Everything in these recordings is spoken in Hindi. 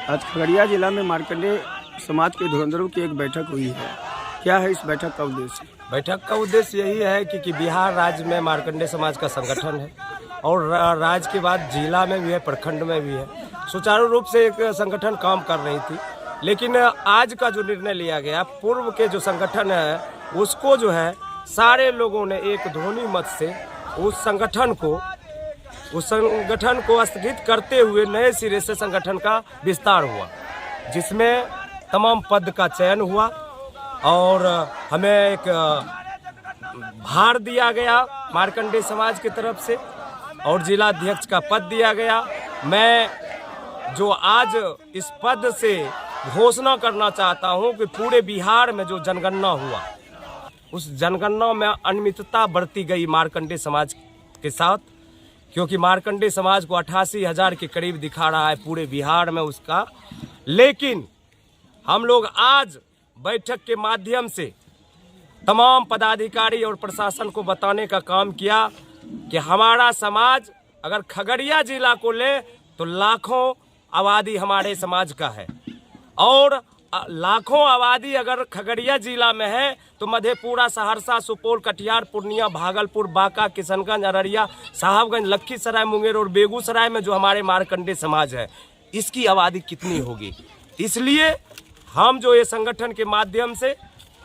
आज खगड़िया जिला में मार्कंडेय समाज के धुरंधरों की एक बैठक हुई है। क्या है इस बैठक का उद्देश्य? बैठक का उद्देश्य यही है कि बिहार राज्य में मार्कंडेय समाज का संगठन है और राज्य के बाद जिला में भी है, प्रखंड में भी है। सुचारू रूप से एक संगठन काम कर रही थी, लेकिन आज का जो निर्णय लिया गया, पूर्व के जो संगठन है उसको जो है सारे लोगों ने एक ध्वनि मत से उस संगठन को स्थगित करते हुए नए सिरे से संगठन का विस्तार हुआ, जिसमें तमाम पद का चयन हुआ और हमें एक भार दिया गया मार्कंडेय समाज की तरफ से और जिला अध्यक्ष का पद दिया गया। मैं जो आज इस पद से घोषणा करना चाहता हूं कि पूरे बिहार में जो जनगणना हुआ, उस जनगणना में अनियमितता बरती गई मार्कंडेय समाज के साथ, क्योंकि मार्कंडेय समाज को 88,000 के करीब दिखा रहा है पूरे बिहार में उसका। लेकिन हम लोग आज बैठक के माध्यम से तमाम पदाधिकारी और प्रशासन को बताने का काम किया कि हमारा समाज अगर खगड़िया जिला को ले तो लाखों आबादी हमारे समाज का है और लाखों आबादी अगर खगड़िया जिला में है तो मधेपुरा, सहरसा, सुपौल, कटिहार, पूर्णिया, भागलपुर, बांका, किशनगंज, अररिया, साहबगंज, लखीसराय, मुंगेर और बेगूसराय में जो हमारे मार्कंडेय समाज है, इसकी आबादी कितनी होगी। इसलिए हम जो ये संगठन के माध्यम से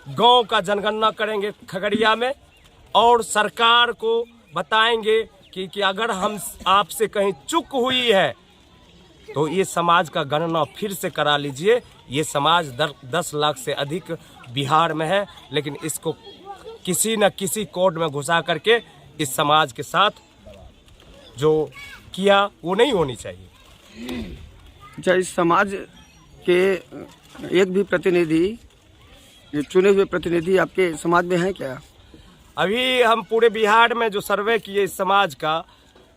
गांव का जनगणना करेंगे खगड़िया में और सरकार को बताएंगे कि अगर हम आपसे कहीं चूक हुई है तो ये समाज का गणना फिर से करा लीजिए। ये समाज 10 लाख से अधिक बिहार में है, लेकिन इसको किसी न किसी कोड में घुसा करके इस समाज के साथ जो किया वो नहीं होनी चाहिए। अच्छा, इस समाज के एक भी प्रतिनिधि, चुने हुए प्रतिनिधि आपके समाज में हैं क्या? अभी हम पूरे बिहार में जो सर्वे किए इस समाज का,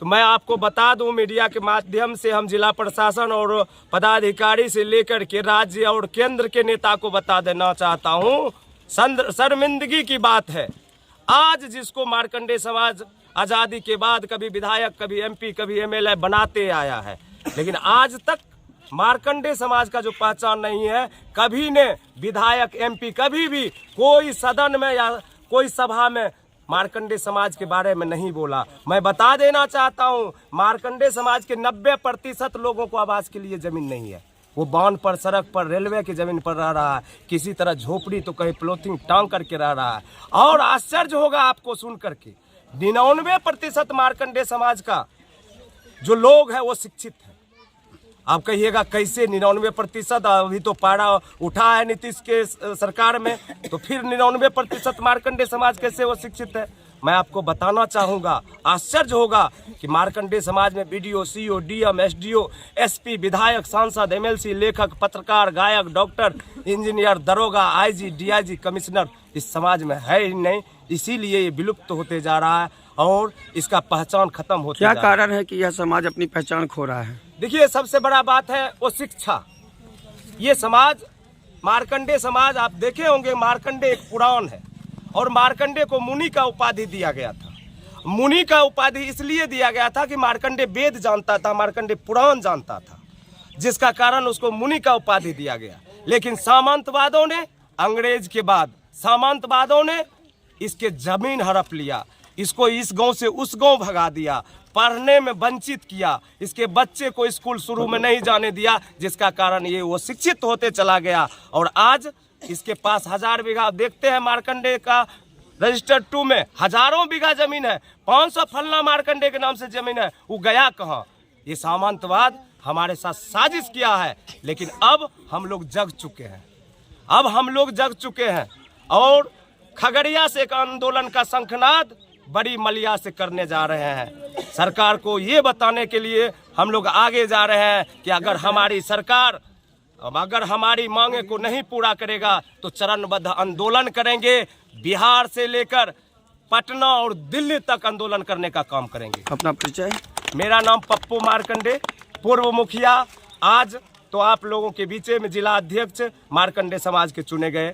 तो मैं आपको बता दूं मीडिया के माध्यम से, हम जिला प्रशासन और पदाधिकारी से लेकर के राज्य और केंद्र के नेता को बता देना चाहता हूं, शर्मिंदगी की बात है आज जिसको मार्कंडेय समाज आज़ादी के बाद कभी विधायक, कभी एमपी, कभी एमएलए बनाते आया है, लेकिन आज तक मार्कंडेय समाज का जो पहचान नहीं है। कभी ने विधायक, एमपी कभी भी कोई सदन में या कोई सभा में मार्कंडेय समाज के बारे में नहीं बोला। मैं बता देना चाहता हूं, मार्कंडेय समाज के 90% लोगों को आवास के लिए जमीन नहीं है। वो बांध पर, सड़क पर, रेलवे की जमीन पर रह रहा है, किसी तरह झोपड़ी तो कहीं प्लोथिंग टांग करके रह रहा है। और आश्चर्य होगा आपको सुन करके, 99% मार्कंडेय समाज का जो लोग है वो शिक्षित है। आप कहिएगा कैसे 99%? अभी तो पारा उठा है नीतीश के सरकार में, तो फिर 99% मार्कंडेय समाज कैसे वो शिक्षित है? मैं आपको बताना चाहूँगा, आश्चर्य होगा कि मार्कंडेय समाज में BDO, CO, DM, SDO, SP, विधायक, सांसद, एमएलसी, लेखक, पत्रकार, गायक, डॉक्टर, इंजीनियर, दरोगा, आईजी, डीआईजी, कमिश्नर इस समाज में है ही नहीं। इसीलिए ये विलुप्त होते जा रहा है और इसका पहचान खत्म होती जा रहा है। क्या कारण है कि यह समाज अपनी पहचान खो रहा है? देखिए, सबसे बड़ा बात है वो शिक्षा। ये समाज, मार्कंडेय समाज, आप देखे होंगे मार्कंडेय एक पुराण है और मार्कंडेय को मुनि का उपाधि दिया गया था। मुनि का उपाधि इसलिए दिया गया था कि मार्कंडेय वेद जानता था, मार्कंडेय पुराण जानता था, जिसका कारण उसको मुनि का उपाधि दिया गया। लेकिन सामंतवादों ने, अंग्रेज के बाद सामंतवादों ने इसके जमीन हड़प लिया, इसको इस गांव से उस गांव भगा दिया, पढ़ने में वंचित किया, इसके बच्चे को स्कूल शुरू में नहीं जाने दिया, जिसका कारण ये वो शिक्षित होते चला गया। और आज इसके पास 1000 बीघा, देखते हैं मार्कंडेय का रजिस्टर्ड 2 में हजारों बीघा जमीन है, 500 फलना मार्कंडेय के नाम से जमीन है, वो गया कहाँ? ये सामंतवाद हमारे साथ साजिश किया है। लेकिन अब हम लोग जग चुके हैं, और खगड़िया से एक आंदोलन का शंखनाद बड़ी मलिया से करने जा रहे हैं। सरकार को ये बताने के लिए हम लोग आगे जा रहे हैं कि अगर हमारी सरकार हमारी मांगे को नहीं पूरा करेगा तो चरणबद्ध आंदोलन करेंगे। बिहार से लेकर पटना और दिल्ली तक आंदोलन करने का काम करेंगे। अपना परिचय? मेरा नाम पप्पू मार्कंडेय, पूर्व मुखिया, आज तो आप लोगों के बीच में जिला अध्यक्ष मार्कंडेय समाज के चुने गए।